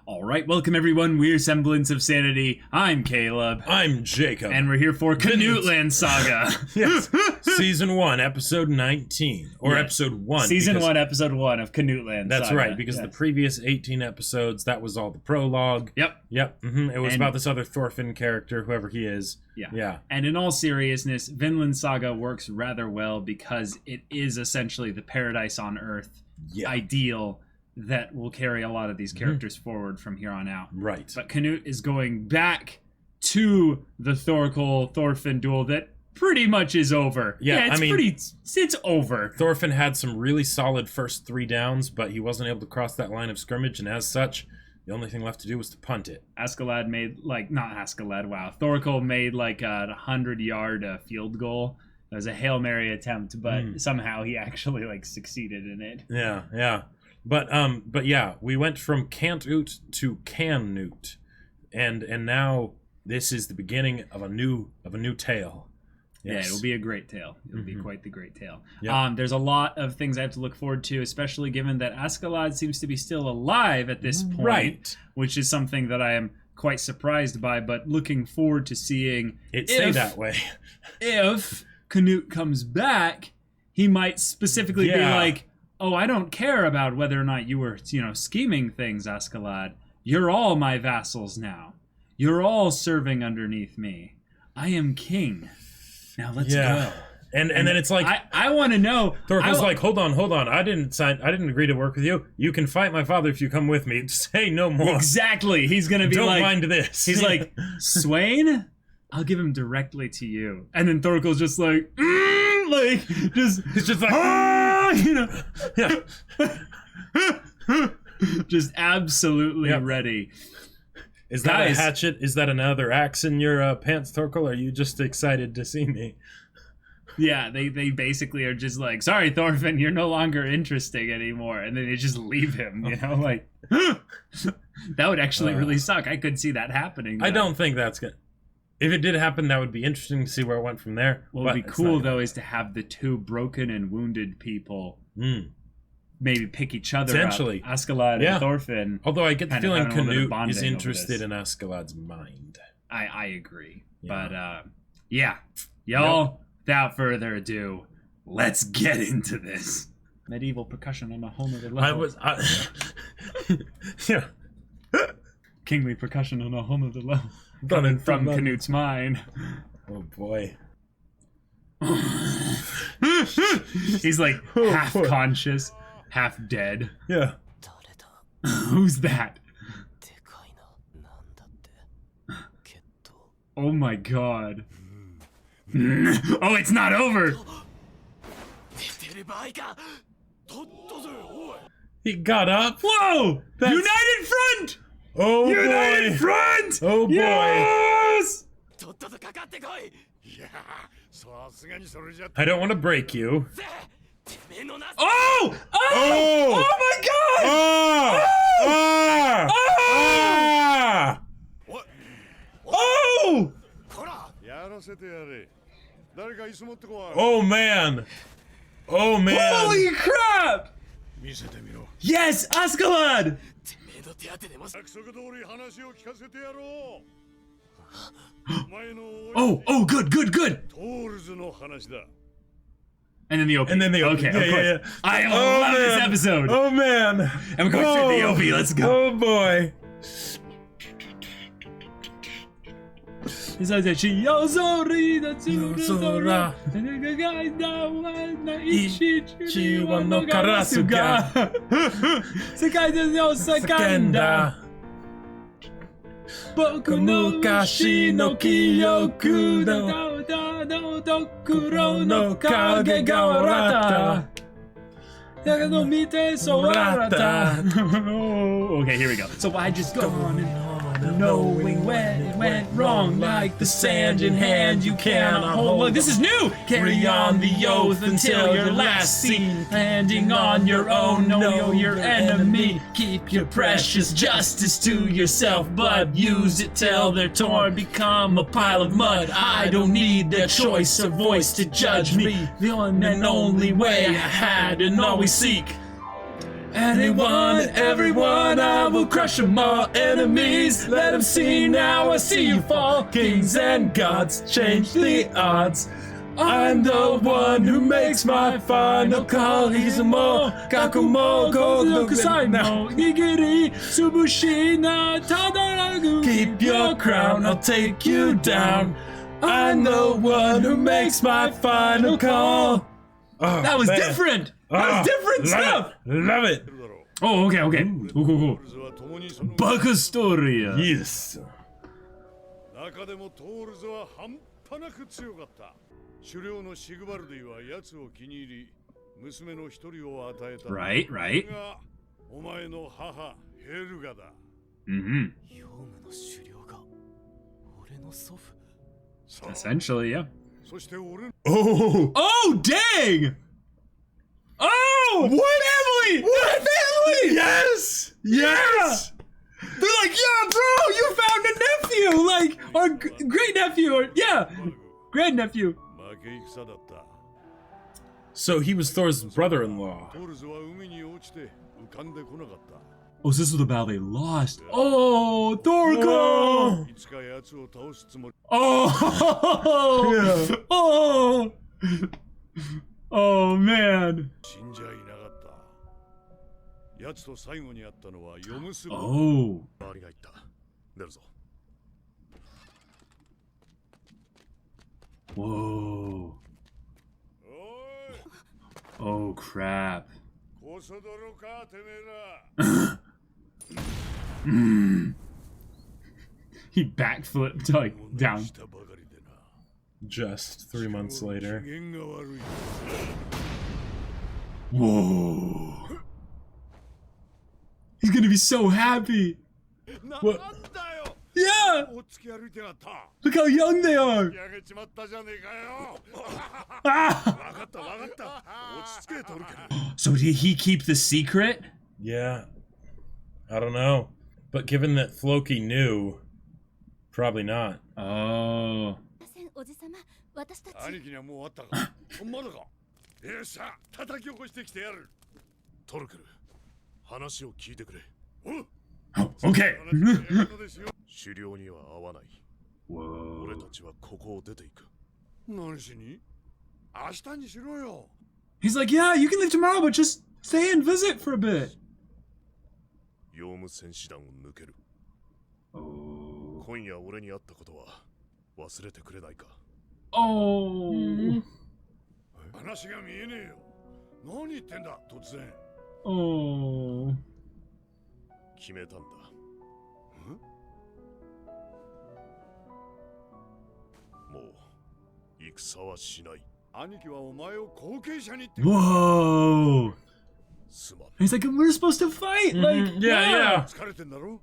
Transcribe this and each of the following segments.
All right, welcome everyone. We're Semblance of Sanity. I'm Caleb. I'm Jacob. And we're here for Vinland Saga. Yes. Season 1, Episode 19. Or yes. Episode 1. Season 1, Episode 1 of Canute That's Saga. Right, because the previous 18 episodes, that was all the prologue. Yep. It was about this other Thorfinn character, whoever he is. Yeah. And in all seriousness, Vinland Saga works rather well because it is essentially the paradise on Earth ideal that will carry a lot of these characters forward from here on out. Right. But Canute is going back to the Thorkell Thorfinn duel that pretty much is over. It's over. Thorfinn had some really solid first 3 downs, but he wasn't able to cross that line of scrimmage, and as such, the only thing left to do was to punt it. Thorkell made like a 100-yard field goal. It was a Hail Mary attempt, but somehow he actually succeeded in it. Yeah. But yeah, we went from Canute to Canute, and now this is the beginning of a new tale. Yes. Yeah, it'll be a great tale. It'll be quite the great tale. Yep. There's a lot of things I have to look forward to, especially given that Askeladd seems to be still alive at this point, right? Which is something that I am quite surprised by, but looking forward to seeing it stay that way. If Canute comes back, he might specifically be like, oh, I don't care about whether or not you were, scheming things, Askeladd. You're all my vassals now. You're all serving underneath me. I am king. Now let's go. And then it's like, I want to know. Thorkell's like, hold on. I didn't agree to work with you. You can fight my father if you come with me. Say no more. Exactly. He's gonna be don't mind this. He's like, Swain, I'll give him directly to you. And then Thorkell's just like, he's just like. Just absolutely ready. Is that a hatchet? Is that another axe in your pants, Thorkell? Are you just excited to see me? Yeah, they basically are just like, sorry, Thorfinn, you're no longer interesting anymore. And then they just leave him, that would actually really suck. I could see that happening, though. I don't think that's good. If it did happen, that would be interesting to see where it went from there. What would be cool, though, is to have the 2 broken and wounded people maybe pick each other up. Askeladd and Thorfinn. Although I get the feeling Canute is interested in Askeladd's mind. I agree. Yeah. But, y'all, without further ado, let's get into this. Medieval percussion on a whole nother level. Kingly percussion on a whole nother level. Coming from Canute's mind. Oh boy. He's like half conscious, half dead. Yeah. Who's that? Oh my god. Oh, it's not over! He got up. Whoa! United Front! Oh United boy! Front! Oh boy! Yes! I don't want to break you. Oh! Oh my god! Oh! Oh man! Oh man! Holy crap! Yes, Askeladd! Oh, good. And then the OP. Okay, yeah. I love this episode. Oh man! And we're going straight to the OP. Let's go. Oh boy! Okay, here we go. So I just go on and on, knowing when it went wrong, like the sand in hand you cannot hold. Look, this is new! Carry on the oath until your last scene, landing on your own, know your enemy. Keep your precious justice to yourself, but use it till they're torn, become a pile of mud. I don't need their choice or voice to judge me. The one and only way I had and always seek Anyone, everyone, I will crush them all. Enemies, let them see now. I see you fall. Kings and gods, change the odds. I'm the one who makes my final call. He's a mo, kakumo, go kusai no. Nigiri, subushi na tadaragu. Keep your crown, I'll take you down. I'm the one who makes my final call. Oh, That was man. different. That was different stuff. Love it. Oh, okay. Cool. Baka story. Yes. 中でもトールズは半端なく強かった。狩猟のシグバルディは奴を気に入り、娘の一人を与えた。Right. がお前の母ヘルガだ。Mm-hmm. ヨウムの狩猟が俺の祖父。 Essentially, yeah. そして俺 Oh. Oh, dang! Oh! What family? What family? Yes. Yes. They're like, yeah, bro, you found a nephew, like, or great nephew, or yeah, grandnephew. 負け戦だった。 So he was Thor's brother-in-law. トールズは海に落ちて浮かんでこなかった。 Oh, so this was the battle they lost. Oh, Thorkell! いつか奴を倒すつもり。 Oh! Yeah. Oh! Oh, man. 死んじゃいなかった。奴と最後に会ったのはヨムス。 Oh. 周りが言った。出るぞ。 Whoa. おい。 Oh, crap. こそ泥かてめえら。 He backflipped, like, down. したばかりでな。 Just 3 months later. 機嫌が悪い。 Whoa. He's gonna be so happy. なん What? だよ。 Yeah! おつき歩いてやった。 Look how young they are! やげちまったじゃねえかよ。 Ah! わかったわかった。落ち着けトルケル。 So did he keep the secret? Yeah. I don't know. But given that Floki knew, probably not. Oh. おじさま、私たち。兄貴にはもう終わったか。まだか。よっしゃ、叩き起こしてきてやる。トルケル、話を聞いてくれ。おう。 Oh, okay. 狩猟には合わない。 Whoa. 俺たちはここを出ていく。何しに？明日にしろよ。 He's like, yeah, you can leave tomorrow, but just stay and visit for a bit. ヨウム戦士団を抜ける。 Oh. 今夜俺に会ったことは忘れてくれないか。 Oh. 話が見えねえよ。何言ってんだ突然。 Oh. 決めたんだ。もう戦はしない。兄貴はお前を後継者にって。 Whoa. すまん。 He's like, we're supposed to fight. Like, Yeah. 疲れてんだろ。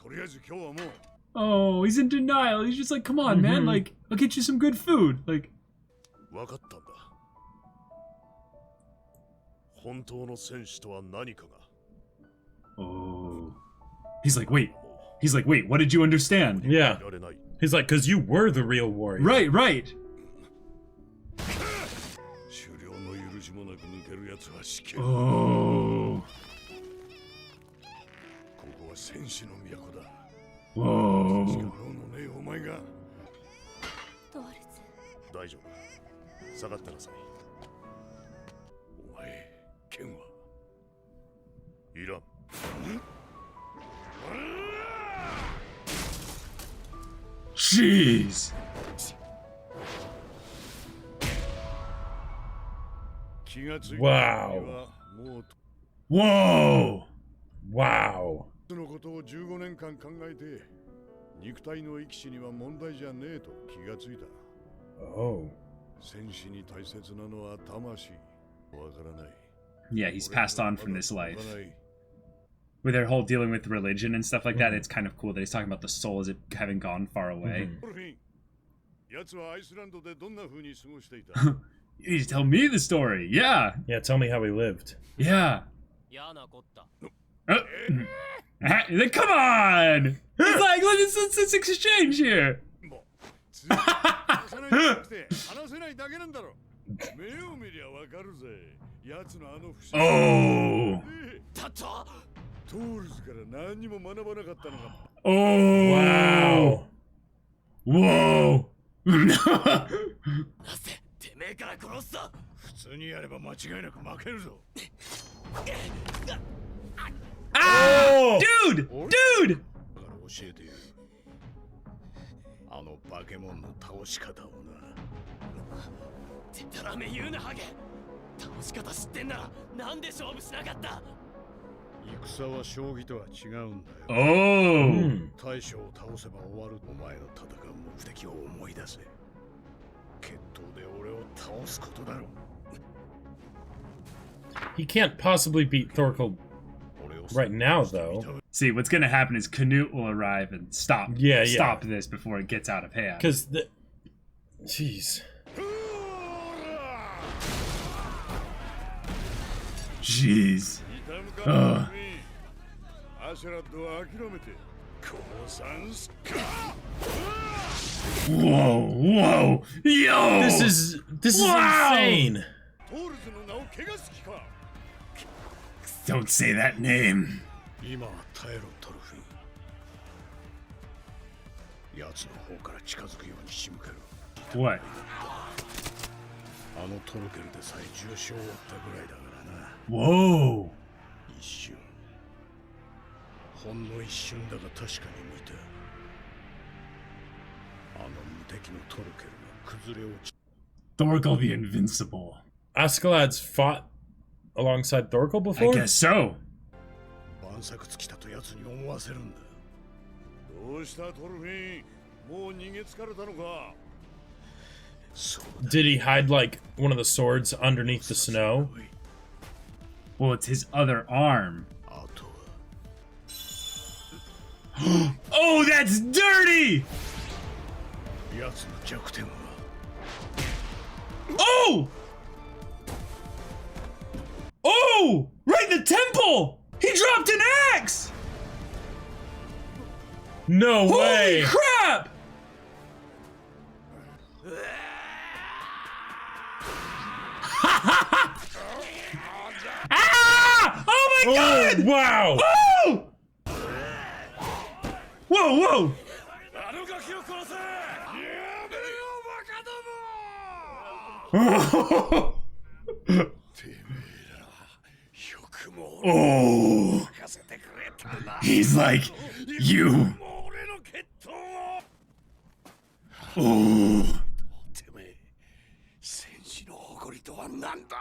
とりあえず今日はもう。 Oh, he's in denial. He's just like, come on, man. Like, I'll get you some good food. Like, 分かったんだ。本当の戦士とは何かが。 oh. He's like, wait. He's like, wait, what did you understand? Yeah. いられない。 He's like, because you were the real warrior. Right, right. 狩猟の許しもなく抜けるやつは死刑。 Oh. ここは戦士の都だ。 Whoa. 力のねえお前が。トールズ。大丈夫。下がってなさい。お前、剣は。いらん。 Jeez. 気がついた時 Wow. はもう Whoa. Wow. のことを15年間考えて肉体の生き死には問題じゃねえと気がついた。 Oh. 戦士に大切なのは魂。わからない。 Yeah, he's passed on from this life. わからない。 With their whole dealing with religion and stuff like that, it's kind of cool that he's talking about the soul as it having gone far away. トルフィン、奴はアイスランドでどんな風に過ごしていた？ You need to tell me the story. Yeah. Yeah, tell me how he lived. Yeah. 嫌なこった。 Then come on. It's like, let's exchange here. もうずっと話さないじゃなくて話せないだけなんだろ。目を見りゃわかるぜ。奴のあの不思議。 Oh. でだと。トールズから何にも学ばなかったのか。 Wow. Whoa. なぜてめえから殺すぞ。普通にやれば間違いなく負けるぞ。 Ah! Dude! Dude! だから教えてよ。あの化け物の倒し方をな。てたらめ言うなハゲ。倒し方知ってんならなんで勝負しなかった。戦は将棋とは違うんだよ。 Oh. 大将を倒せば終わる。お前の戦う目的を思い出せ。決闘で俺を倒すことだろ。 He can't possibly beat Thorkell right now, though. See, what's gonna happen is Canute will arrive and stop this before it gets out of hand. Because the... Jeez. Jeez. アシュラッドは諦めて降参すか。 Whoa, whoa, yo! This is Wow! insane. トールズの名を汚す気か。 Don't say that name. 今は耐えろトルフィン。奴の方から近づくように仕向けろ。 What? あのトルケルでさえ重傷を負ったぐらいだからな。 Whoa. 一瞬。ほんの一瞬だが確かに見た。あの無敵のトルケルが崩れ落ち。 Thorkell the Invincible. Askeladd's fought alongside Thorkell I before? guess so. 晩作尽きたと奴に思わせるんだ。どうしたトルフィン。もう逃げ疲れたのか。そうだ。 Did he hide, like, one of the swords underneath the snow? Well, it's his other arm. あとは。 Oh, that's dirty! 奴の弱点は。 Oh! Oh! Right in the temple! He dropped an axe! No Holy way! crap! Ah! Oh my god! Oh, wow! Oh! Whoa, whoa! あのガキを殺せ。やめろバカども。 てめえらよくも俺 Oh! を任せてくれたな。 He's like, you. もう俺の決闘を。 Oh. てめえ戦士の誇りとは何だ。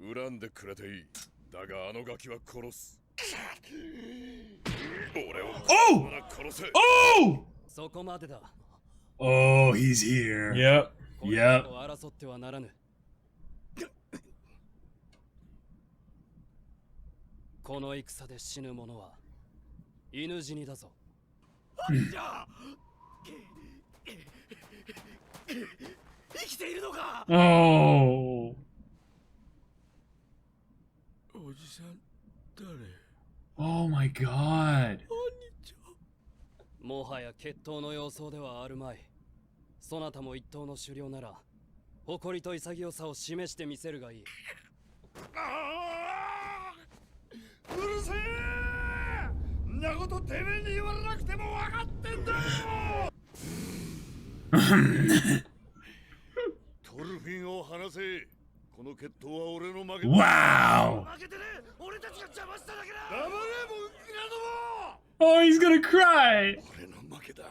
恨んでくれていい。だがあのガキは殺す。俺を Oh! 殺せ。 Oh! そこまでだ。 Oh, he's here. Yep. これ以 Yep. 上争ってはならぬ。この戦で死ぬ者は犬死にだぞ。生きているのか。 Oh. おじさん誰。 Oh my god. もはや決闘の様相ではあるまい。そなたも一党の首領なら誇りと潔さを示してみせるがいい。うるせえ。んなことてめえに言われなくても分かってんだよ。トルフィンを離せ。この決闘は俺の負けだ。 Wow. 負けてね。俺たちが邪魔しただけだ。黙れもんきなども。 Oh, he's gonna cry. 俺の負けだ。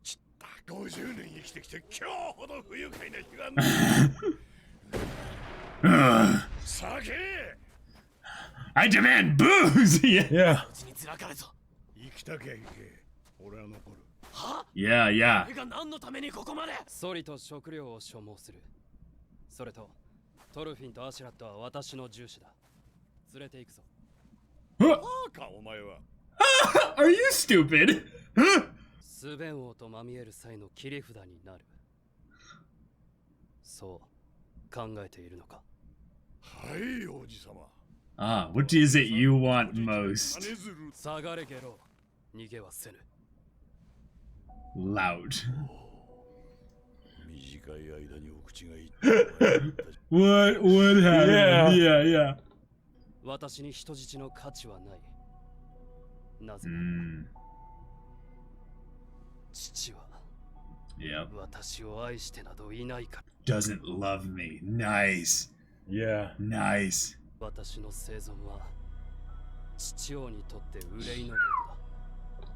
ちった50年生きてきて今日ほど不愉快な日がない。 Ugh. 酒。 I demand booze. Yeah. Yeah. うちに辛かれぞ。生きたきゃいけ。俺は残る。は？ Yeah, yeah. 俺が何のためにここまで。ソリと食料を所望する。それとトルフィンとアシュラットは私の重視だ。連れて行くぞ。バカお前は。 Are you stupid? スベン王とまみえる際の切り札になる。そう考えているのか。はい王子様。 Ah, what is it you want most? 金づる。下がれゲロ。逃げはせぬ。 Loud. 短い間にお口がいい。 What happened? Yeah. Yeah, yeah. 私に人質の価値はない。なぜなら 父は Yep. 私を愛してなどいないから。 Doesn't love me. Nice. Yeah. Nice. 私の生存は父王にとって憂いのもとだ。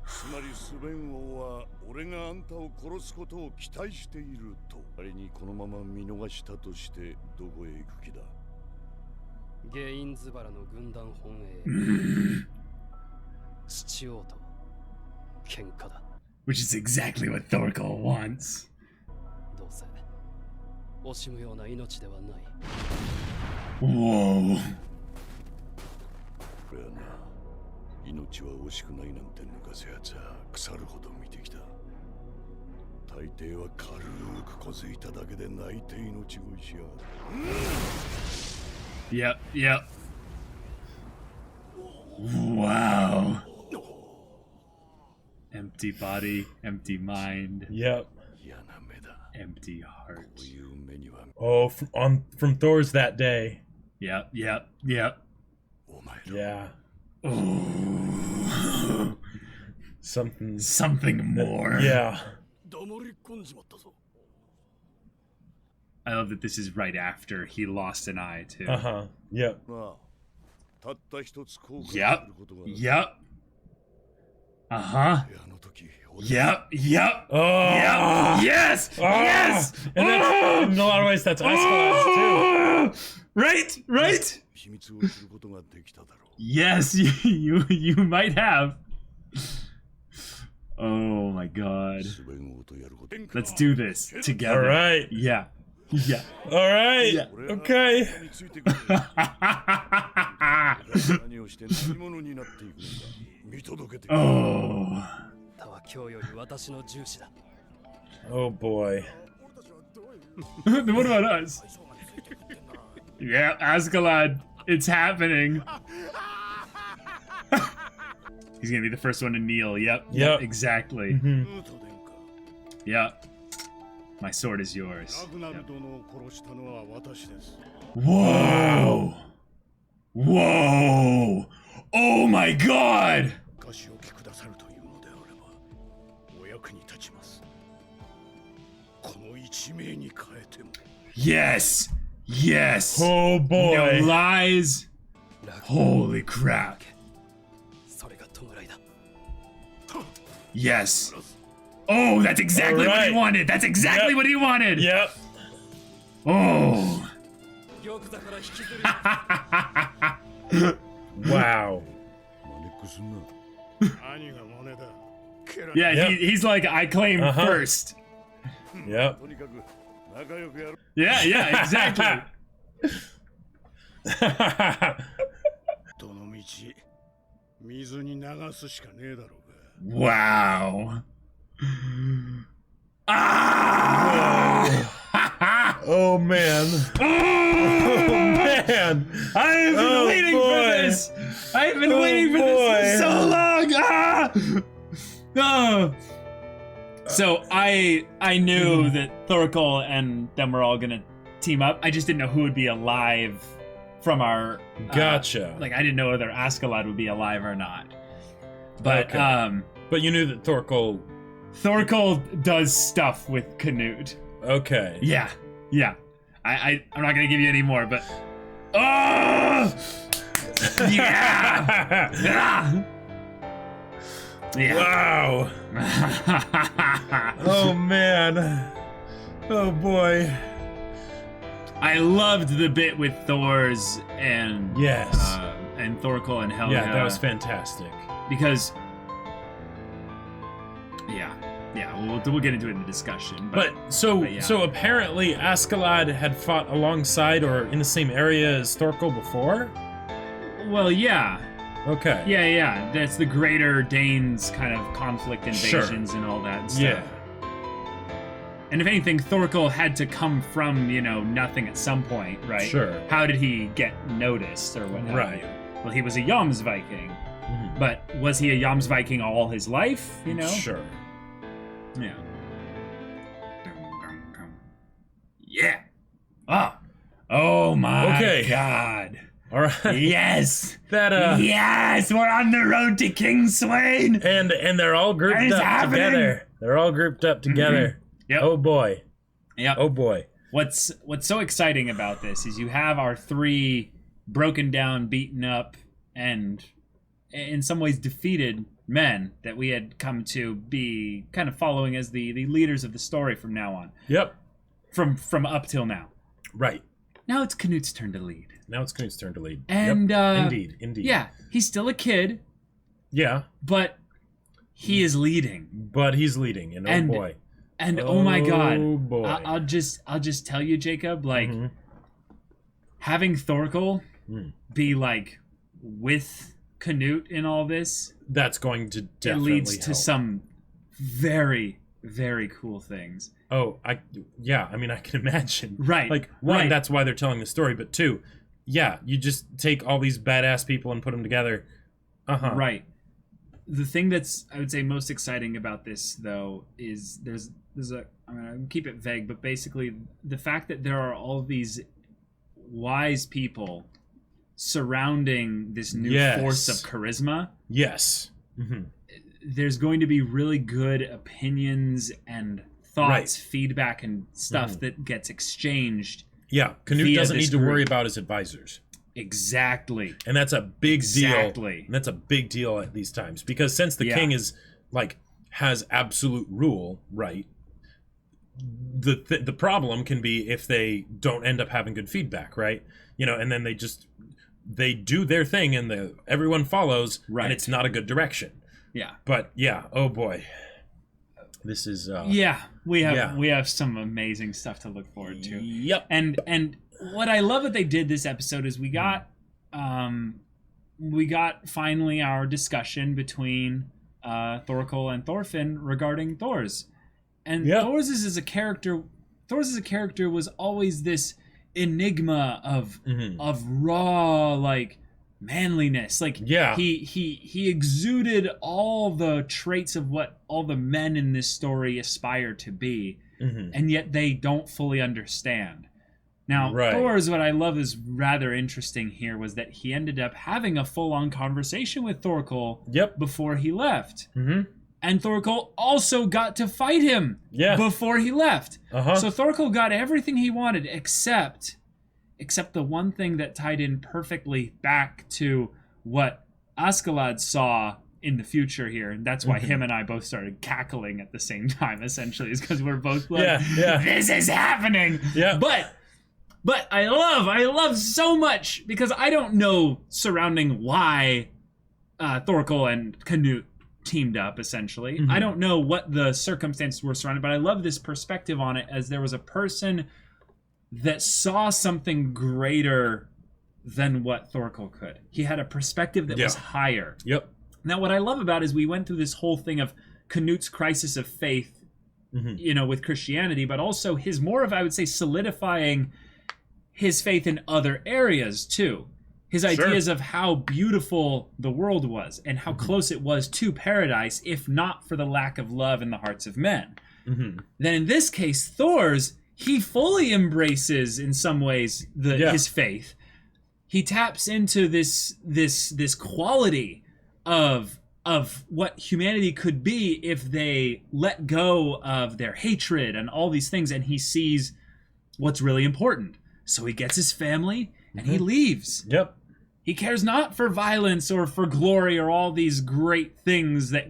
つまりスベン王は俺があんたを殺すことを期待していると。仮にこのまま見逃したとしてどこへ行く気だ。ゲインズバラの軍団本営。父王と喧嘩だ。 Which is exactly what Thorkell wants. どうせ惜しむような命ではない。 Whoa. これはな、命は惜しくないなんて抜かせやつは腐るほど見てきた。大抵は軽くこづいただけで泣いて命乞いしやがる。Yep, yep. Wow. Empty body, empty mind, Yep. 嫌な目だ。 empty heart. こういう目には Oh, from Thor's that day. Yep, yep, yep. お前ら Yeah. Ooh. Something more. Yeah. 黙り込んじまったぞ。 I love that this is right after he lost an eye, too. Uh-huh. Yep. なあ、たった一つ後悔す Yep, ることが yep. Uh-huh. あの時、俺 Yep, yep. Oh. Yep. Yes! Yes! And that's, in a lot of ways, that's Askeladd Right, right. 秘密を知ることができただろう。 Yes, you might have. Oh my god. スベン王とやること。 Let's do this too. together. All right. Yeah. Yeah. All right. Yeah. 俺は Okay. についてくれ。何をして何者になっていくのか見届けてくれ。 Oh. 他は今日より私の重視だ。 Oh boy. Then what about us? Yeah, Askeladd. It's happening. He's gonna be the first one to kneel. Yep. Yep. Exactly. ムート殿か。 Yep. My sword is yours. ラグナル殿を殺したのは私です。 Whoa! Whoa! Oh my god! お貸し置きくださるというのであれば、お役に立ちます。この一命に変えても。 Yes! Yes! Oh No boy. lies! Holy crap! それが弔いだ。 Yes! Oh, that's exactly what he Alright. wanted! That's exactly Yep. what he wanted! Yep. Oh! 玉座から引きずり Wow. マネックすんな。何がマネだ。ケラ Yeah, Yep. he's like, I claim Uh-huh. first. Yep. とにかく仲良くやる。 Yeah, yeah, exactly. どの道、水に流すしかねえだろうが。 Wow. Ah! Oh man. Oh, Man. I've been Oh, waiting boy. for this. I've been Oh, waiting for this boy. for so long. Ah! Oh. So I knew that Thorkell and them were all gonna team up. I just didn't know who would be alive from our. Gotcha. Like I didn't know whether Askeladd would be alive or not. But Okay. But you knew that Thorkell. Thorkell does stuff with Canute. Okay. Yeah, yeah. I'm not gonna give you any more, but oh yeah, yeah. Yeah. Wow. Oh man. Oh boy. I loved the bit with Thor's and Yes. and Thorkell and Helga. Yeah, that was fantastic. Because we'll get into it in the discussion. But so yeah. so apparently Askeladd had fought alongside or in the same area as Thorkell before? Well, yeah. Okay. Yeah. That's the Greater Danes kind of conflict invasions and all that stuff. Yeah. And if anything, Thorkell had to come from, nothing at some point, right? Sure. How did he get noticed or what have Right. you? Well, he was a Jomsviking. Mhm. But was he a Jomsviking all his life, Sure. Yeah. Yeah. Ah. Oh my Okay. god. All right. Yes. That Yes, we're on the road to King Swain. and they're all grouped It's up happening. together. They're all grouped up together. Yep. Oh boy. Yep. Oh boy. What's so exciting about this is you have our 3 broken down, beaten up, and in some ways defeated men that we had come to be kind of following as the leaders of the story from now on. Yep. From up till now. Right. Now it's Canute's turn to lead. Now it's Knute's turn to lead. And yep. Indeed. Yeah, he's still a kid, Yeah. but he is leading. But he's leading, and oh boy. And oh my god. Oh boy. I'll just tell you, Jacob, like having Thorkell be like with Canute in all this, That's going to definitely it leads to help. some very, very cool things. Oh, I mean, I can imagine. Right. Like, one, right. that's why they're telling the story, but 2, yeah, you just take all these badass people and put them together. Uh-huh. Right. The thing that's, I would say, most exciting about this, though, is there's a, I'm going to keep it vague, but basically the fact that there are all these wise people surrounding this new Yes. force of charisma. Yes. Mm-hmm. There's going to be really good opinions and thoughts, feedback, and stuff that gets exchanged. Yeah, Canute Via doesn't this need to worry group. about his advisors. Exactly. And that's a big Exactly. deal. And that's a big deal at these times. Because since the king is, like, has absolute rule, right, the problem can be if they don't end up having good feedback, right? You know, and then they do their thing and everyone follows, Right. and it's not a good direction. Yeah. But, yeah, oh boy. This is... We have some amazing stuff to look forward to. Yep. And what I love that they did this episode is we got finally our discussion between Thorkell and Thorfinn regarding Thor's. And Thor's as a character was always this enigma of raw, like, manliness. Like, he exuded all the traits of what all the men in this story aspire to be, and yet they don't fully understand. Now, Thor's, what I love is rather interesting here was that he ended up having a full-on conversation with Thorkell before he left. And Thorkell also got to fight him before he left. So Thorkell got everything he wanted except the one thing that tied in perfectly back to what Askeladd saw in the future here. And that's why him and I both started cackling at the same time, essentially, is because we're both like, this is happening. Yeah. But I love so much, because I don't know surrounding why Thorkell and Canute teamed up, essentially. I don't know what the circumstances were surrounding, but I love this perspective on it, as there was a person that saw something greater than what Thorkell could. He had a perspective that was higher. Now, what I love about it is we went through this whole thing of Canute's crisis of faith, you know, with Christianity, but also his more of, I would say, solidifying his faith in other areas, too. His ideas of how beautiful the world was and how close it was to paradise, if not for the lack of love in the hearts of men. Then in this case, Thor's, he fully embraces, in some ways, his faith. He taps into this quality of what humanity could be if they let go of their hatred and all these things, and he sees what's really important. So he gets his family and he leaves. He cares not for violence or for glory or all these great things that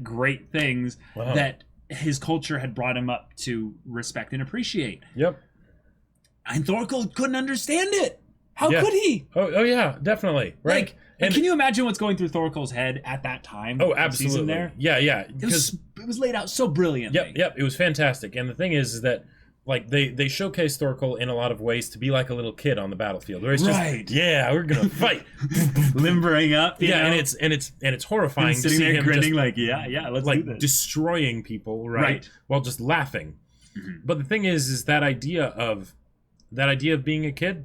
his culture had brought him up to respect and appreciate. And Thorkell couldn't understand it. How could he? Oh yeah, definitely. Right. And can you imagine what's going through Thorkell's head at that time? Oh, absolutely. There? Yeah. It was laid out so brilliantly. It was fantastic. And the thing is that, like, they showcase Thorkell in a lot of ways to be like a little kid on the battlefield, where it's just, we're gonna fight, limbering up, you know? and it's horrifying to see him grinning, just, let's like, do this. destroying people, right, while just laughing. But the thing is that idea of being a kid,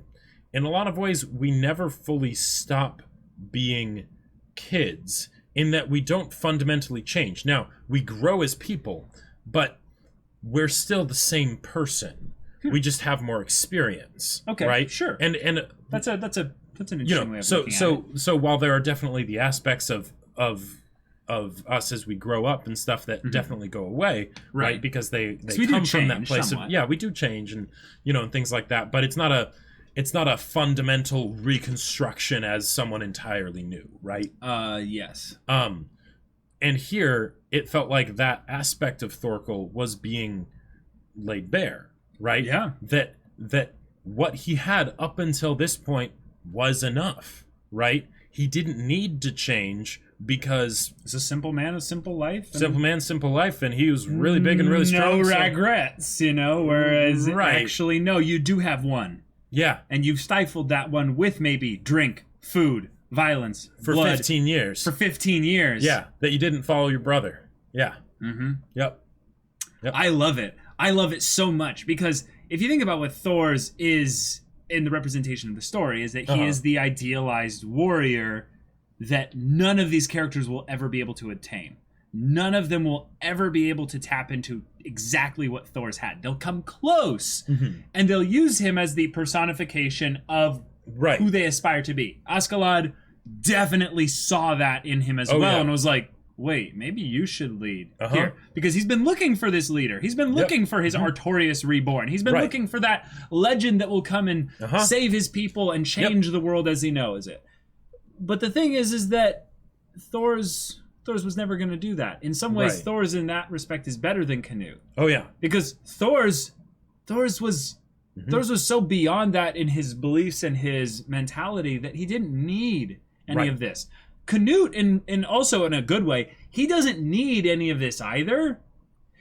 in a lot of ways, we never fully stop being kids, in that we don't fundamentally change. Now, we grow as people, but we're still the same person. We just have more experience. Okay, right? sure. And that's a That's an you interesting know, way of so looking at it. so while there are definitely the aspects of us as we grow up and stuff that definitely go away, right? Because they we do come from that change place somewhat. of we do change, and and things like that. But it's not a fundamental reconstruction as someone entirely new, right? Yes. And here it felt like that aspect of Thorkell was being laid bare, right? Yeah. That what he had up until this point was enough, right? He didn't need to change because It's a simple man, a simple life. simple man, simple life, and he was really big and really strong. No so- regrets, whereas Right. actually, no, you do have one. Yeah, And you've stifled that one with maybe drink, food, violence, for blood 15 years. for 15 years. Yeah, that you didn't follow your brother. Yeah. Mm-hmm. Yep. I love it. I love it so much because if you think about what Thor's is in the representation of the story, is that he is the idealized warrior that none of these characters will ever be able to attain. None of them will ever be able to tap into exactly what Thor's had. They'll come close, and they'll use him as the personification of Right. who they aspire to be. Askeladd definitely saw that in him as well, yeah. and was like, wait, maybe you should lead Uh-huh. here. Because he's been looking for this leader. He's been looking for his Artorias reborn. He's been Right. looking for that legend that will come and save his people and change the world as he knows it. But the thing is that Thor's was never going to do that. In some ways, Right. Thor's in that respect is better than Canute. Oh yeah. Because Thor's was so beyond that in his beliefs and his mentality that he didn't need any of this. Canute, in also in a good way, he doesn't need any of this either.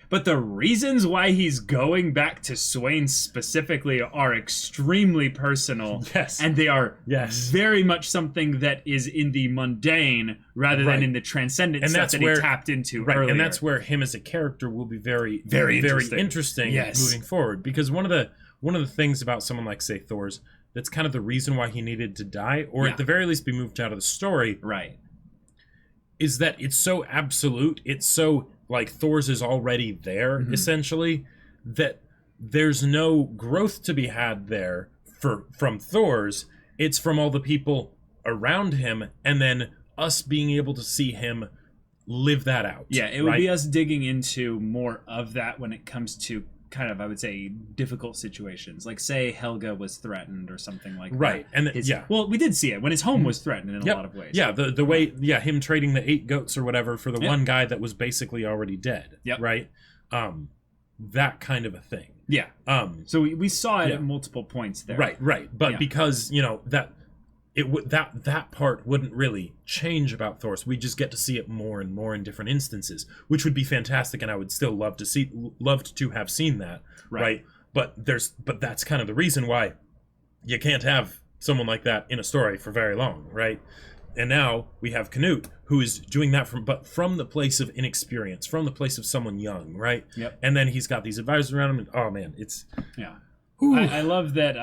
But the reasons why he's going back to Swain specifically are extremely personal. Yes. And they are Yes. very much something that is in the mundane rather Right. than in the transcendent And stuff that's that where- he tapped into Right, earlier. and that's where him as a character will be very, Very interesting. Yes. moving forward. Because one of the things about someone like, say, Thor's, that's kind of the reason why he needed to die, or Yeah. at the very least be moved out of the story, Right. is that it's so absolute, it's so like Thor's is already there, essentially, that there's no growth to be had there from Thor's. It's from all the people around him, and then us being able to see him live that out. Yeah, it would be us digging into more of that when it comes to kind of, I would say, difficult situations. Like, say, Helga was threatened or something like Right, that. and Well, we did see it when his home was threatened in a lot of ways. Yeah, the way, him trading the 8 goats or whatever for the one guy that was basically already dead. Yep. Right? That kind of a thing. Yeah. So we saw it at multiple points there. Right. But Yeah. because, that it would that part wouldn't really change about Thor. So we just get to see it more and more in different instances, which would be fantastic, and I would still loved to have seen that. Right. But that's kind of the reason why you can't have someone like that in a story for very long, right? And now we have Canute, who is doing that from the place of inexperience, from the place of someone young, right? Yep. And then he's got these advisors around him, and oh man, it's I love that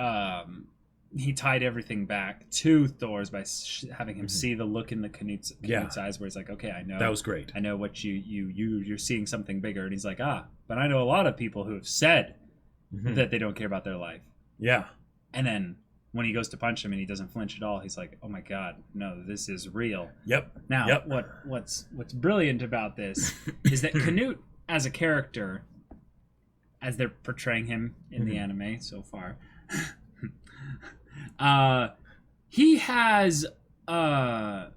he tied everything back to Thor's by having him see the look in the Canute's eyes, where he's like, okay, I know that was great. I know what you're seeing something bigger. And he's like, but I know a lot of people who have said that they don't care about their life. Yeah. And then when he goes to punch him and he doesn't flinch at all, he's like, oh my God, no, this is real. Yep. Now, Yep. what's brilliant about this is that Canute, as a character, as they're portraying him in the anime so far, he has a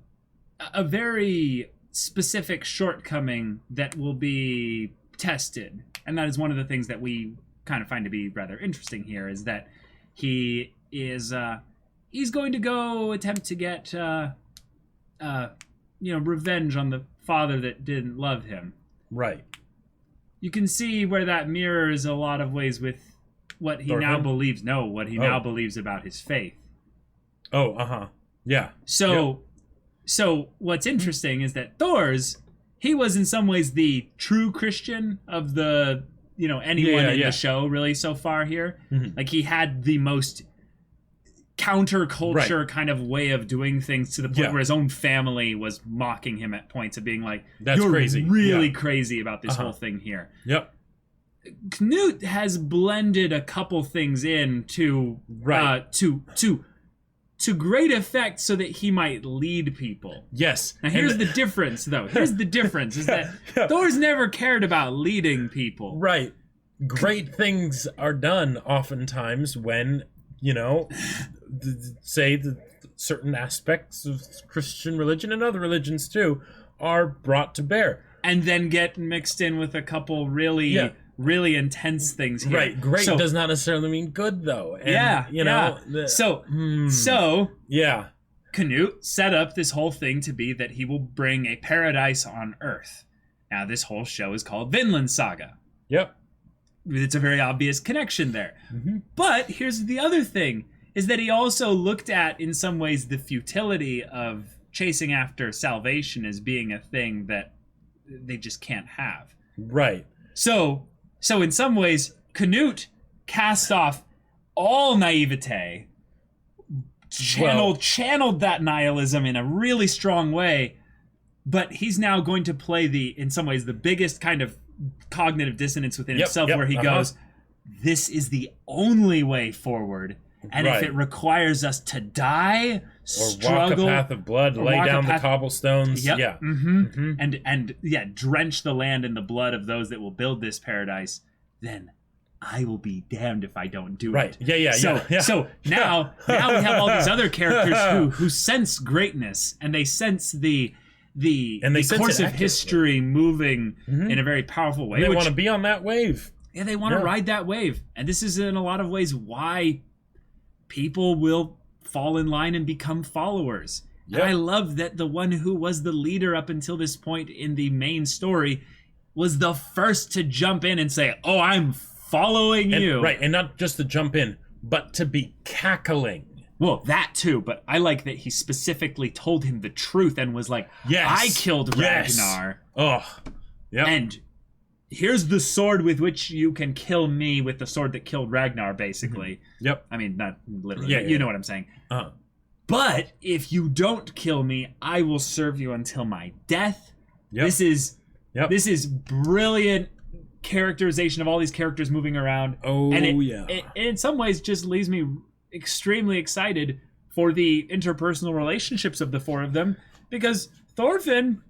very specific shortcoming that will be tested. And that is one of the things that we kind of find to be rather interesting here, is that he is he's going to go attempt to get revenge on the father that didn't love him. Right. You can see where that mirrors a lot of ways with what he now believes. No, what he now believes about his faith. Oh, yeah. So what's interesting is that Thor's, he was in some ways the true Christian of the, anyone in the show really so far here. Like, he had the most counterculture kind of way of doing things, to the point where his own family was mocking him at points of being like, That's you're crazy. really crazy about this whole thing here. Yep. Canute has blended a couple things in to to great effect so that he might lead people. Yes. Now here's the difference, though. Here's the difference, is that Thor's never cared about leading people. Right. Great things are done oftentimes when, say the certain aspects of Christian religion and other religions too are brought to bear. And then get mixed in with a couple really intense things here. Right. Great does not necessarily mean good, though. And, So yeah. Canute set up this whole thing to be that he will bring a paradise on Earth. Now, this whole show is called Vinland Saga. Yep. It's a very obvious connection there. Mm-hmm. But here's the other thing, is that he also looked at, in some ways, the futility of chasing after salvation as being a thing that they just can't have. Right. So in some ways, Canute cast off all naivete, channeled that nihilism in a really strong way, but he's now going to play in some ways, the biggest kind of cognitive dissonance within himself, where he goes, this is the only way forward. And if it requires us to die, struggle, walk a path of blood, lay down the cobblestones, and drench the land in the blood of those that will build this paradise, then I will be damned if I don't do it. So now we have all these other characters who sense greatness, and they sense the course of history moving in a very powerful way. They want to be on that wave. Yeah, they want to ride that wave. And this is in a lot of ways why people will fall in line and become followers. Yep. And I love that the one who was the leader up until this point in the main story was the first to jump in and say, oh, I'm following you. Right, and not just to jump in, but to be cackling. Well, that too, but I like that he specifically told him the truth and was like, I killed Ragnar. Oh, yeah. And here's the sword with which you can kill me with the sword that killed Ragnar, basically. Mm-hmm. Yep. I mean, not literally, but you know what I'm saying. Uh-huh. But if you don't kill me, I will serve you until my death. Yep. This is brilliant characterization of all these characters moving around. Oh, and it in some ways just leaves me extremely excited for the interpersonal relationships of the four of them, because Thorfinn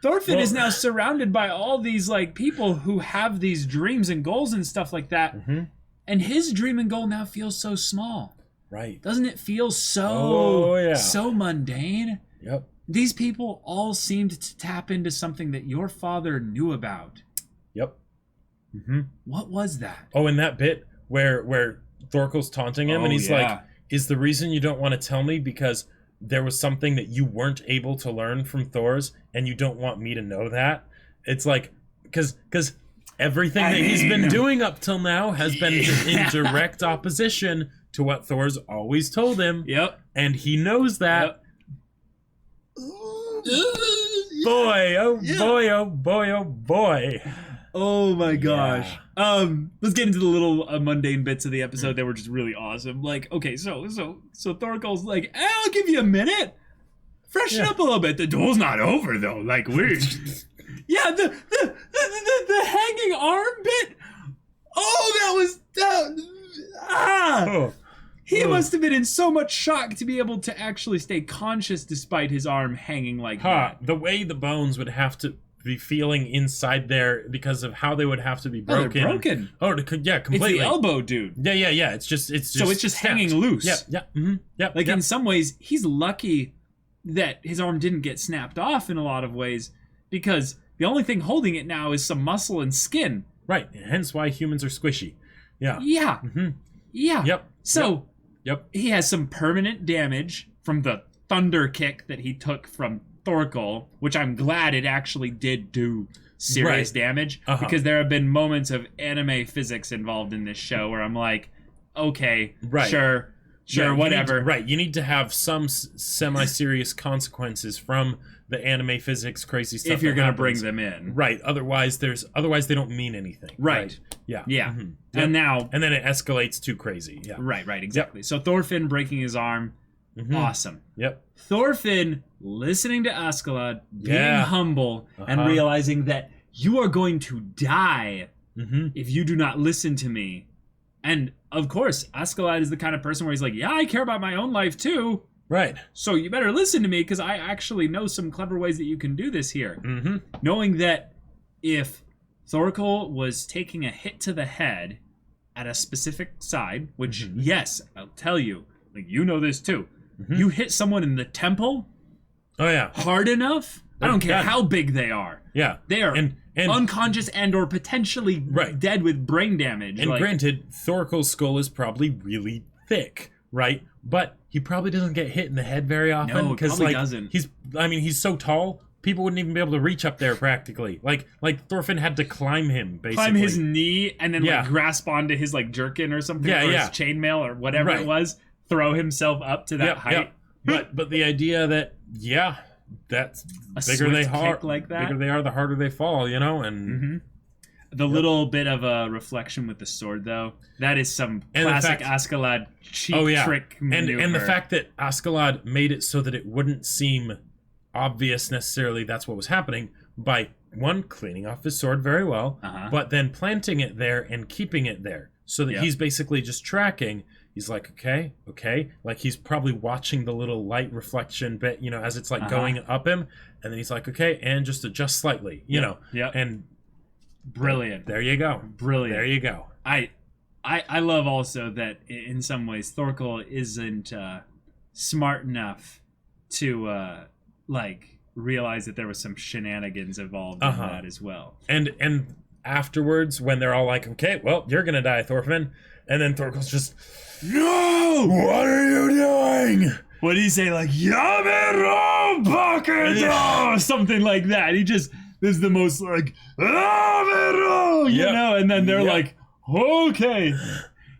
is now surrounded by all these like people who have these dreams and goals and stuff like that. Mm-hmm. And his dream and goal now feels so small. Right. Doesn't it feel so mundane? Yep. These people all seemed to tap into something that your father knew about. Yep. Mm-hmm. What was that? Oh, in that bit where Thorkell's taunting him and he's like, is the reason you don't want to tell me because there was something that you weren't able to learn from Thor's and you don't want me to know that? It's like, because everything that he's been doing up till now has been in direct opposition to what Thor's always told him. Yep. And he knows that. Boy, oh boy, oh boy, oh boy. Oh my gosh. Let's get into the little mundane bits of the episode that were just really awesome. Like, okay, so Thorkell's like, I'll give you a minute. Freshen up a little bit. The duel's not over though. Like we're the hanging arm bit. Oh, he must have been in so much shock to be able to actually stay conscious despite his arm hanging like that. The way the bones would have to be feeling inside there because of how they would have to be broken. Oh, they're broken. Oh, yeah, completely. It's the elbow, dude. Yeah. It's just so it's just hanging loose. Yeah. Mm-hmm. Yep. Like in some ways, he's lucky that his arm didn't get snapped off in a lot of ways, because the only thing holding it now is some muscle and skin. Right. Hence why humans are squishy. Yeah. Yeah. Mm-hmm. Yeah. Yep. So Yep. He has some permanent damage from the thunder kick that he took from Thorkell, which I'm glad it actually did do serious damage, because there have been moments of anime physics involved in this show where I'm like, okay, sure, whatever. You need to have some semi-serious consequences from the anime physics crazy stuff if you're going to bring them in. Right. Otherwise they don't mean anything. Right. Yeah. Yeah. Mm-hmm. And then it escalates too crazy. Yeah. Right, exactly. Yep. So Thorfinn breaking his arm, awesome. Yep. Thorfinn listening to Askeladd, being humble, and realizing that you are going to die if you do not listen to me. And of course, Askeladd is the kind of person where he's like, yeah, I care about my own life too. Right. So you better listen to me because I actually know some clever ways that you can do this here. Mm-hmm. Knowing that if Thorkell was taking a hit to the head at a specific side, which, yes, I'll tell you, like, you know this too. You hit someone in the temple hard enough, I don't care how big they are. Yeah. They are and unconscious and or potentially dead with brain damage. And granted, Thorkell's skull is probably really thick, right? But he probably doesn't get hit in the head very often. No, he probably doesn't. He's so tall, people wouldn't even be able to reach up there practically. Like Thorfinn had to climb him, basically. Climb his knee and then like grasp onto his like jerkin or something, or his chainmail or whatever it was, throw himself up to that height. But the idea that, that's bigger they are, like that. bigger they are, the harder they fall, and the little bit of a reflection with the sword, though, that is some classic Askeladd cheap trick maneuver. And the fact that Askeladd made it so that it wouldn't seem obvious necessarily that's what was happening by, one, cleaning off his sword very well, but then planting it there and keeping it there so that he's basically just tracking. He's like, okay. Like, he's probably watching the little light reflection bit, as it's like going up him. And then he's like, okay, and just adjust slightly, you know. Yeah. And brilliant. There you go. Brilliant. There you go. I love also that in some ways Thorkell isn't smart enough to realize that there was some shenanigans involved in that as well. And afterwards, when they're all like, okay, well, you're gonna die, Thorfinn, and then Thorkell's just, no! What are you doing? What did he say? Like, Yamero Bakado! Something like that. He just is the most like, Yamero! You know? And then they're like, okay.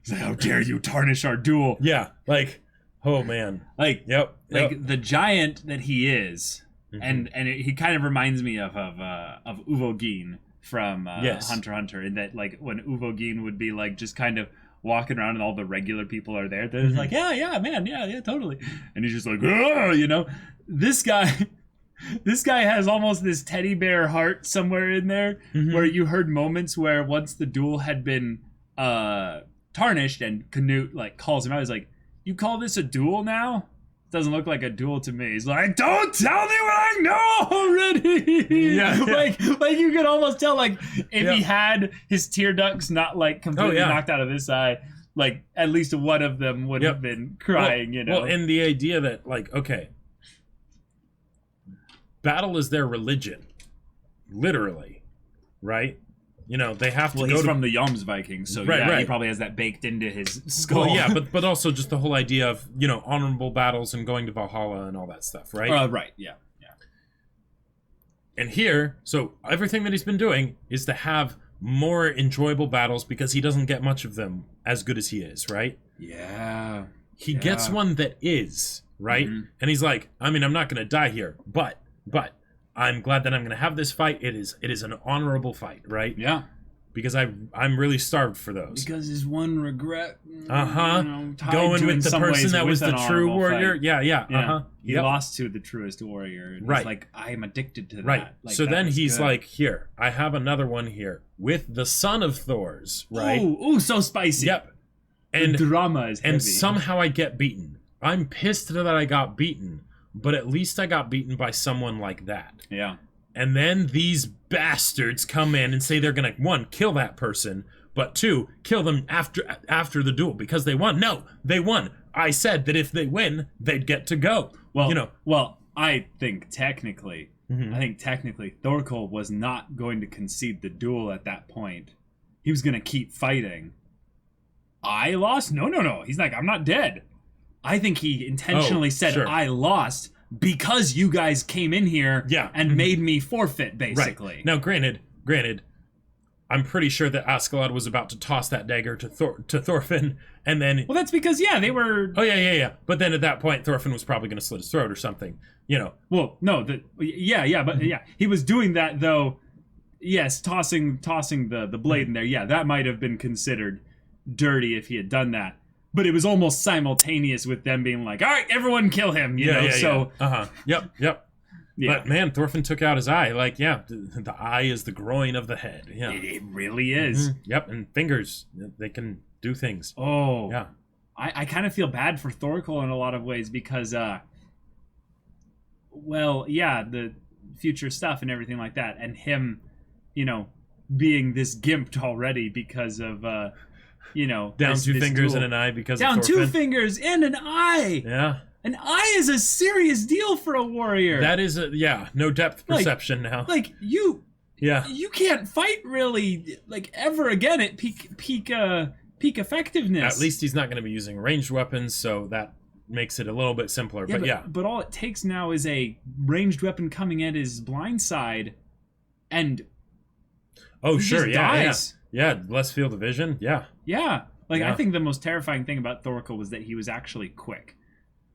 He's like, how dare you tarnish our duel? Yeah. Like, oh man. Like, the giant that he is, and he kind of reminds me of Uvogin from Hunter x Hunter, in that, like, when Uvogin would be like just kind of walking around and all the regular people are there, they're just like, yeah, totally, and he's just like, this guy has almost this teddy bear heart somewhere in there, where you heard moments where once the duel had been tarnished and Canute like calls him out, he's like, you call this a duel now? Doesn't look like a duel to me. He's like, don't tell me what I know already. Like you could almost tell, like, if he had his tear ducts not like completely knocked out of his eye, like at least one of them would have been crying, Well, and the idea that, like, okay, battle is their religion, literally, right? They have to. Well, he's from the Yoms Vikings, so he probably has that baked into his skull. Well, yeah, but also just the whole idea of honorable battles and going to Valhalla and all that stuff, right? Right, yeah. And here, so everything that he's been doing is to have more enjoyable battles because he doesn't get much of them as good as he is, right? Yeah. He gets one that is, right? And he's like, I mean, I'm not going to die here, but I'm glad that I'm going to have this fight. It is an honorable fight, right? Yeah. Because I'm really starved for those. Because his one regret, going with the person that was the true warrior. Fight. Yeah. He lost to the truest warrior. And he's like, I am addicted to that. Right. Like, so then he's good. like, here, I have another one here with the son of Thor's, right? Ooh, so spicy. Yep. And the drama is heavy. And somehow I get beaten. I'm pissed that I got beaten, but at least I got beaten by someone like that. Yeah. And then these bastards come in and say they're gonna, one, kill that person, but two, kill them after the duel because they won. No, they won. I said that if they win, they'd get to go. Well, Well, I think technically, Thorkell was not going to concede the duel at that point. He was gonna keep fighting. I lost? No. He's like, I'm not dead. I think he intentionally said, I lost because you guys came in here and made me forfeit, basically. Right. Now, granted, I'm pretty sure that Askeladd was about to toss that dagger to Thorfinn, and then... Well, that's because, they were... Oh, yeah. But then at that point, Thorfinn was probably going to slit his throat or something, Well, no, he was doing that, though, yes, tossing the blade in there, that might have been considered dirty if he had done that. But it was almost simultaneous with them being like, all right, everyone kill him, you know? So, Yep. Yeah. But, man, Thorfinn took out his eye. Like, the eye is the groin of the head. Yeah. It really is. Yep, and fingers. They can do things. Oh. Yeah. I kind of feel bad for Thorkell in a lot of ways because, well, yeah, the future stuff and everything like that, and him, you know, being this gimped already because of, you know, Down this 2 fingers duel. and an eye because Down of 2 Thorfinn. fingers and an eye. Yeah. An eye is a serious deal for a warrior. That is no depth perception now. Like you can't fight really like ever again at peak effectiveness. At least he's not going to be using ranged weapons, so that makes it a little bit simpler. But all it takes now is a ranged weapon coming at his blind side, and he just dies. Yeah, less field of vision. Yeah. Yeah. Like Yeah. I think the most terrifying thing about Thorkell was that he was actually quick.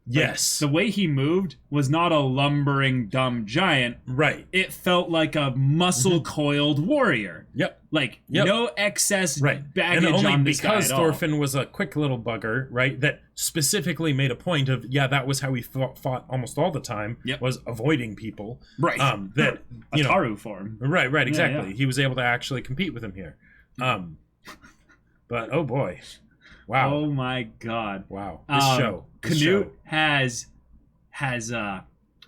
Yes. The way he moved was not a lumbering dumb giant. Right. It felt like a muscle-coiled warrior. Yep. Like Yep. no excess Right. baggage And only on this guy because at all. Thorfinn was a quick little bugger, right, that specifically made a point of, that was how he fought almost all the time, Yep. was avoiding people. Right. That, a you know, Taru form. Right, exactly. yeah. He was able to actually compete with him here. But, oh boy. Wow. Oh my god. Wow. This Canute show. has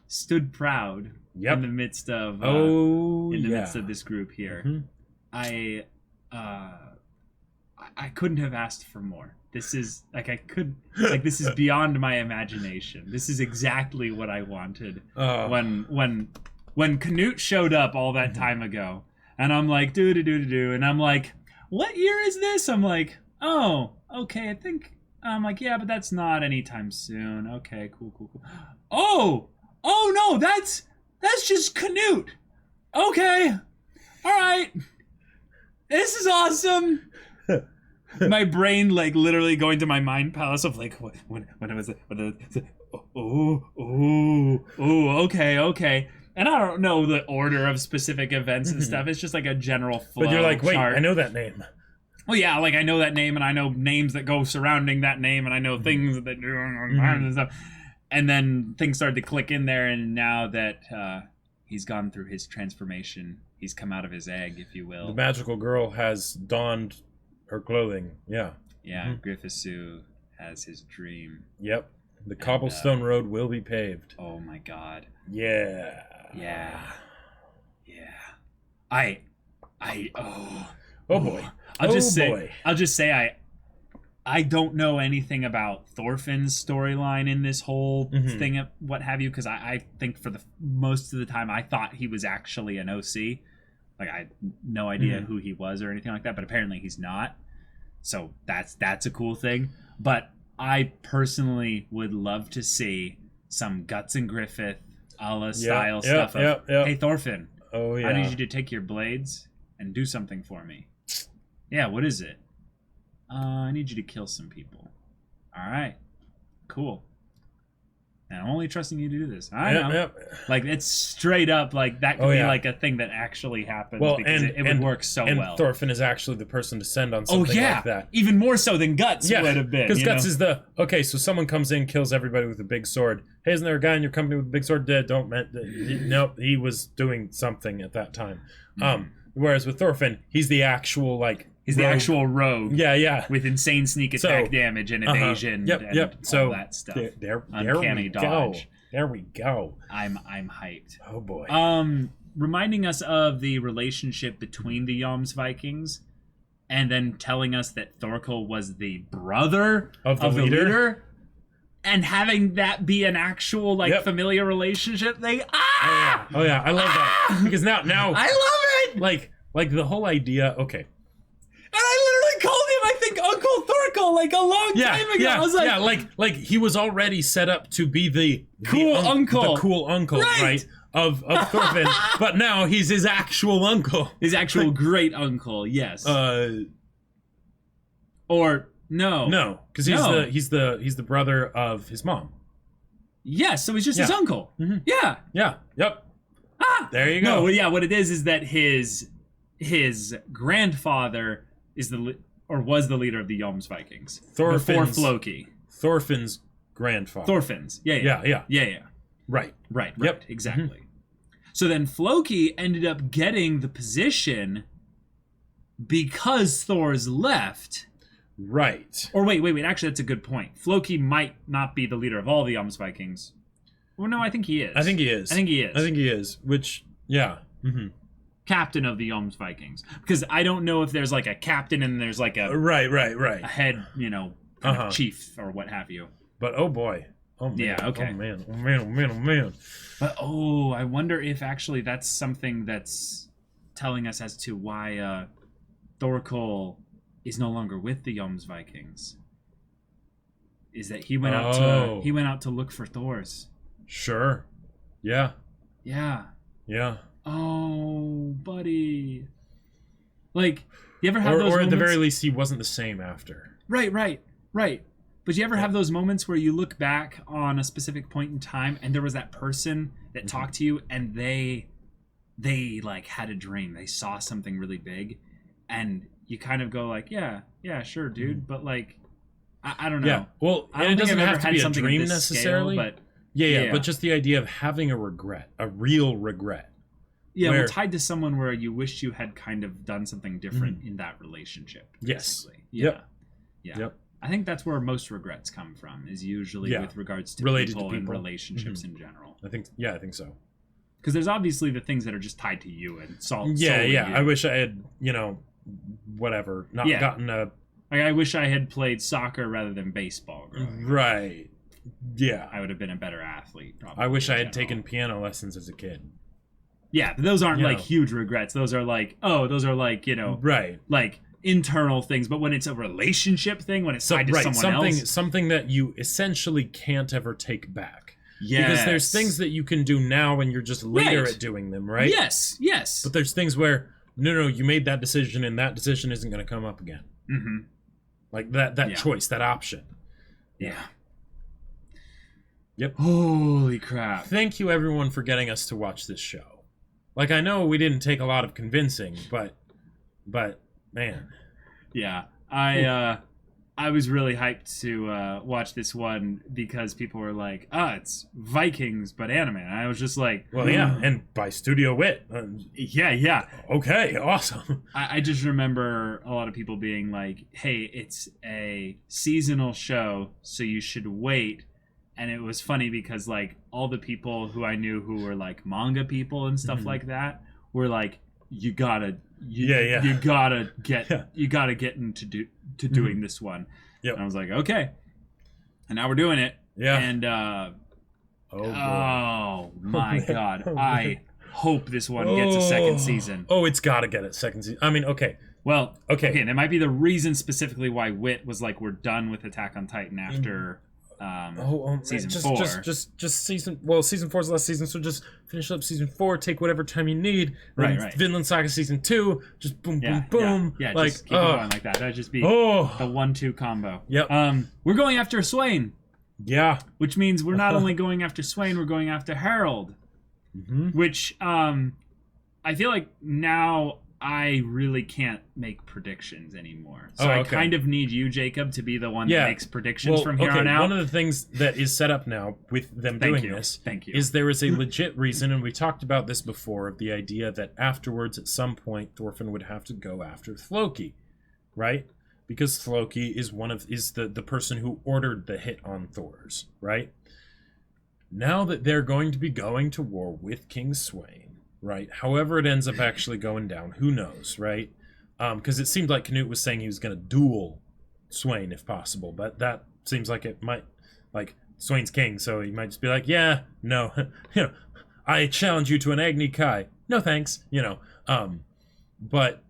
stood proud Yep. in the midst of midst of this group here. Mhm. I couldn't have asked for more. This is this is beyond my imagination. This is exactly what I wanted when Canute showed up all that time ago, and I'm like do, and I'm like, what year is this? I'm like, oh, okay, I think. I'm like, yeah, but that's not anytime soon. Okay, cool. Oh no, that's just Canute. Okay, all right, this is awesome. My brain, like, literally going to my mind palace of like, when was it? Okay. And I don't know the order of specific events and stuff. It's just like a general flow. But you're like, wait, chart. I know that name. Well, yeah, like I know that name, and I know names that go surrounding that name, and I know things that do and stuff. And then things started to click in there, and now that he's gone through his transformation, he's come out of his egg, if you will. The magical girl has donned her clothing. Yeah. Yeah, Griffithsue has his dream. Yep. The cobblestone road will be paved. Oh my god. Yeah. Oh boy. I'll just say I don't know anything about Thorfinn's storyline in this whole thing, what have you, because I think for the most of the time I thought he was actually an OC. Like I had no idea who he was or anything like that, but apparently he's not. So that's a cool thing. But I personally would love to see some Guts and Griffith a la style stuff of, hey Thorfinn, oh yeah, I need you to take your blades and do something for me. Yeah, what is it? I need you to kill some people. All right, cool. And I'm only trusting you to do this. I know. Like, it's straight up, like, that could be, like, a thing that actually happens because it would work so well. And Thorfinn is actually the person to send on something like that. Even more so than Guts would have been. Because Guts is so someone comes in, kills everybody with a big sword. Hey, isn't there a guy in your company with a big sword? Nope, he was doing something at that time. Whereas with Thorfinn, he's the actual, like... He's the actual rogue. Yeah. With insane sneak attack damage and evasion and all that stuff. Uncanny dodge. There we go. I'm hyped. Oh boy. Reminding us of the relationship between the Jomsvikings, and then telling us that Thorkell was the brother of the leader. And having that be an actual familiar relationship. Oh yeah, I love that. Because now I love it. Like the whole idea, okay. And I literally called him, I think, Uncle Thorkell, like a long time ago. I was like he was already set up to be the cool uncle, right? Of Thorfinn, but now he's his actual uncle, his actual great uncle. Yes. Or no, because he's the brother of his mom. Yes, so he's just his uncle. Mm-hmm. Yeah. Yep. There you go. No, yeah. What it is that his grandfather was the leader of the Jomsvikings before Floki. Thorfinn's grandfather. Thorfinn's. Yeah. Right. Yep. Exactly. Mm-hmm. So then Floki ended up getting the position because Thor's left. Right. Or wait. Actually, that's a good point. Floki might not be the leader of all the Jomsvikings. Well, no, I think he is. I think he is. I think he is. Which, yeah. Mm-hmm. Captain of the Jomsvikings. Because I don't know if there's like a captain and there's like a Right. a head, kind of chief or what have you. But oh boy. Oh man. Yeah, okay. Oh man. But I wonder if actually that's something that's telling us as to why Thorkell is no longer with the Jomsvikings. Is that he went out to look for Thor's. Sure. Yeah. Yeah. Yeah. Oh, buddy. Like, you ever have those or at moments? the very least, he wasn't the same after. Right. But you ever have those moments where you look back on a specific point in time and there was that person that talked to you and they like had a dream. They saw something really big and you kind of go like, yeah, sure, dude. But like, I don't know. Yeah. Well, I don't it think doesn't I've have ever to had be a something of dream this necessarily. scale, but yeah. But just the idea of having a regret, a real regret. Yeah, where, well, tied to someone where you wish you had kind of done something different in that relationship. Yes. Basically. Yeah. Yep. I think that's where most regrets come from, is usually with regards to related people to and people. relationships in general. I think so. Because there's obviously the things that are just tied to you and solely Yeah. you. I wish I had, whatever, not gotten a... Like, I wish I had played soccer rather than baseball growing up. Right. Yeah. I would have been a better athlete, probably. I wish I had taken piano lessons as a kid. Yeah, but those aren't like huge regrets. Those are like, right, like internal things. But when it's a relationship thing, when it's tied to someone else, something that you essentially can't ever take back. Yes. Because there's things that you can do now and you're just later at doing them, right? Yes. But there's things where no, you made that decision and that decision isn't going to come up again. Mm-hmm. Like that choice, that option. Yeah. Yep. Holy crap. Thank you everyone for getting us to watch this show. Like, I know we didn't take a lot of convincing, but man. Yeah. I was really hyped to watch this one because people were like, it's Vikings, but anime. And I was just like... Well, yeah, and by Studio Wit. Yeah. Okay, awesome. I just remember a lot of people being like, hey, it's a seasonal show, so you should wait. And it was funny because like all the people who I knew who were like manga people and stuff like that were like, you gotta get into doing this one. Yep. And I was like, okay. And now we're doing it. Yeah. And oh my god, I hope this one gets a second season. Oh, it's gotta get a second season. I mean, okay. Well, okay. That might be the reason specifically why Wit was like, we're done with Attack on Titan after. Season 4. Just season. Well, season 4 is the last season, so just finish up season 4. Take whatever time you need. Right. Vinland Saga season 2. Just boom. Yeah. Like, just keep it going like that. That'd just be the 1-2 combo. Yep. We're going after Swain. Yeah. Which means we're not only going after Swain, we're going after Harold. Mm-hmm. Which I feel like now I really can't make predictions anymore. So I kind of need you, Jacob, to be the one that makes predictions from here on out. One of the things that is set up now with them doing this is there is a legit reason, and we talked about this before, of the idea that afterwards, at some point, Thorfinn would have to go after Floki, right? Because Floki is the person who ordered the hit on Thor's, right? Now that they're going to be going to war with King Swain, right? However it ends up actually going down, who knows, right? Because it seemed like Canute was saying he was going to duel Swain if possible, but that seems like it might, like, Swain's king, so he might just be like, yeah, no, I challenge you to an Agni Kai. No thanks, But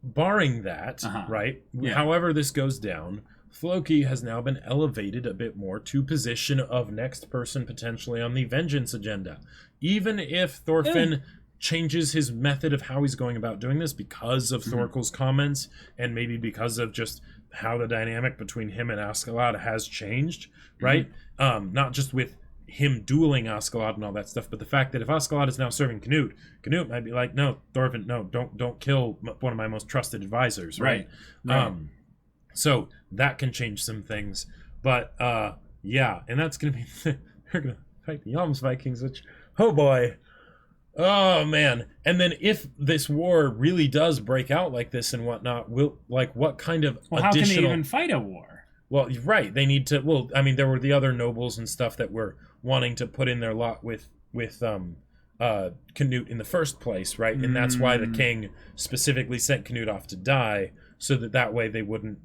barring that, right? Yeah. However this goes down, Floki has now been elevated a bit more to position of next person potentially on the vengeance agenda. Even if Thorfinn changes his method of how he's going about doing this because of Thorkell's comments, and maybe because of just how the dynamic between him and Askeladd has changed, right? Not just with him dueling Askeladd and all that stuff, but the fact that if Askeladd is now serving Canute might be like, no, Thorfinn, no, don't kill one of my most trusted advisors, right? So that can change some things, but yeah, and that's gonna be they're gonna fight the Jomsvikings, which, oh boy. Oh man! And then if this war really does break out like this and whatnot, what kind of Well, how can they even fight a war? Well, right. They need to. Well, I mean, there were the other nobles and stuff that were wanting to put in their lot with Canute in the first place, right? And that's why the king specifically sent Canute off to die, so that way they wouldn't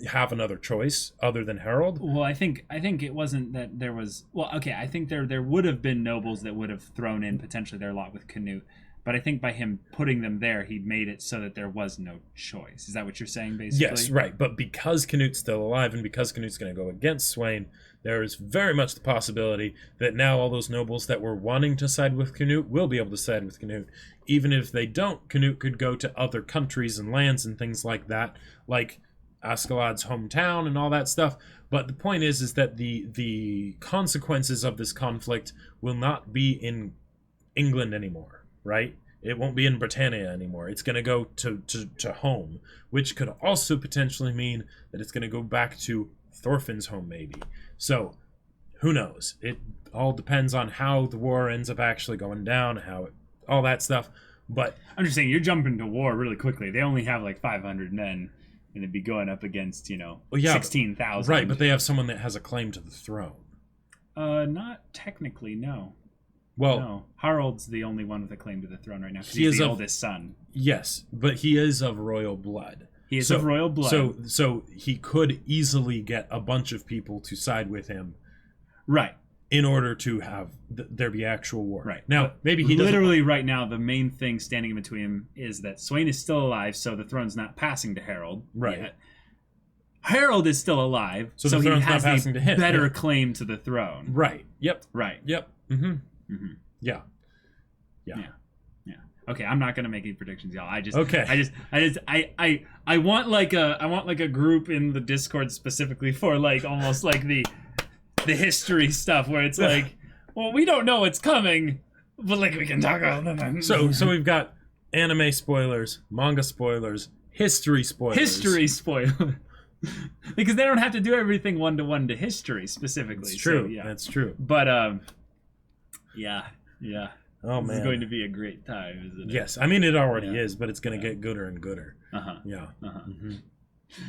have another choice other than Harold. Well, I think it wasn't that there was. Well, okay, I think there would have been nobles that would have thrown in potentially their lot with Canute, but I think by him putting them there, he made it so that there was no choice. Is that what you're saying, basically? Yes, right. But because Canute's still alive, and because Canute's going to go against Sweyn, there is very much the possibility that now all those nobles that were wanting to side with Canute will be able to side with Canute. Even if they don't, Canute could go to other countries and lands and things like that, like Askeladd's hometown and all that stuff. But the point is that the consequences of this conflict will not be in England anymore, right? It won't be in Britannia anymore. It's going to go to home, which could also potentially mean that it's going to go back to Thorfinn's home, maybe. So, who knows? It all depends on how the war ends up actually going down, all that stuff. But I'm just saying, you're jumping to war really quickly. They only have like 500 men, and it'd be going up against 16,000. Right, but they have someone that has a claim to the throne. Not technically, no. Well, no. Harold's the only one with a claim to the throne right now, because he's the oldest son. Yes, but he is of royal blood. He is of royal blood. So he could easily get a bunch of people to side with him. Right. In order to have there be actual war. Right. Now, but maybe he literally right now, the main thing standing in between him is that Sweyn is still alive, so the throne's not passing to Harold. Right. Yet. Harold is still alive, so the he throne's has not passing a to him. better claim to the throne. Right. Yep. Right. Yep. Mm-hmm. Mm-hmm. Yeah. Okay, I'm not gonna make any predictions, y'all. I want like a group in the Discord specifically for like almost like the history stuff where it's like, well, we don't know what's coming, but like we can talk about them. So we've got anime spoilers, manga spoilers, history spoilers. History spoilers. Because they don't have to do everything one-to-one to history specifically. It's true. So, yeah. That's true. But yeah. Oh, this man. is going to be a great time, isn't it? Yes, I mean it already is, but it's going to get gooder and gooder. Yeah. Mm-hmm.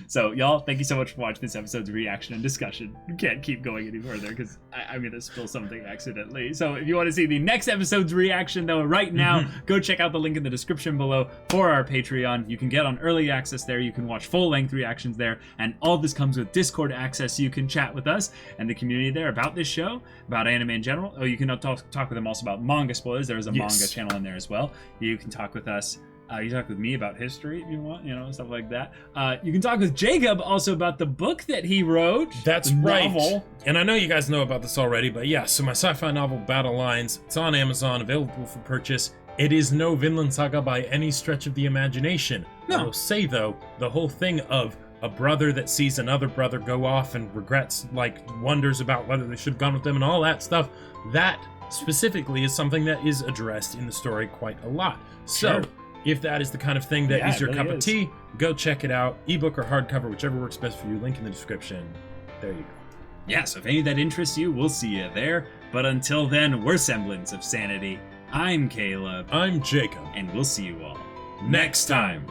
So, y'all, thank you so much for watching this episode's reaction and discussion. We can't keep going any further because I'm going to spill something accidentally. So, if you want to see the next episode's reaction, though, right now, go check out the link in the description below for our Patreon. You can get on early access there. You can watch full-length reactions there. And all this comes with Discord access, so you can chat with us and the community there about this show, about anime in general. Oh, you can talk with them also about manga spoilers. There is a manga channel in there as well. You can talk with us. You talk with me about history if you want, stuff like that. You can talk with Jacob also about the book that he wrote. That's right. Novel. And I know you guys know about this already, but yeah, so my sci-fi novel, Battle Lines, it's on Amazon, available for purchase. It is no Vinland Saga by any stretch of the imagination. No. I will say, though, the whole thing of a brother that sees another brother go off and regrets, wonders about whether they should have gone with them and all that stuff, that specifically is something that is addressed in the story quite a lot. So, if that is the kind of thing that is your cup of tea, go check it out. Ebook or hardcover, whichever works best for you. Link in the description. There you go. Yeah, so if any of that interests you, we'll see you there. But until then, we're Semblance of Sanity. I'm Caleb. I'm Jacob. And we'll see you all next time.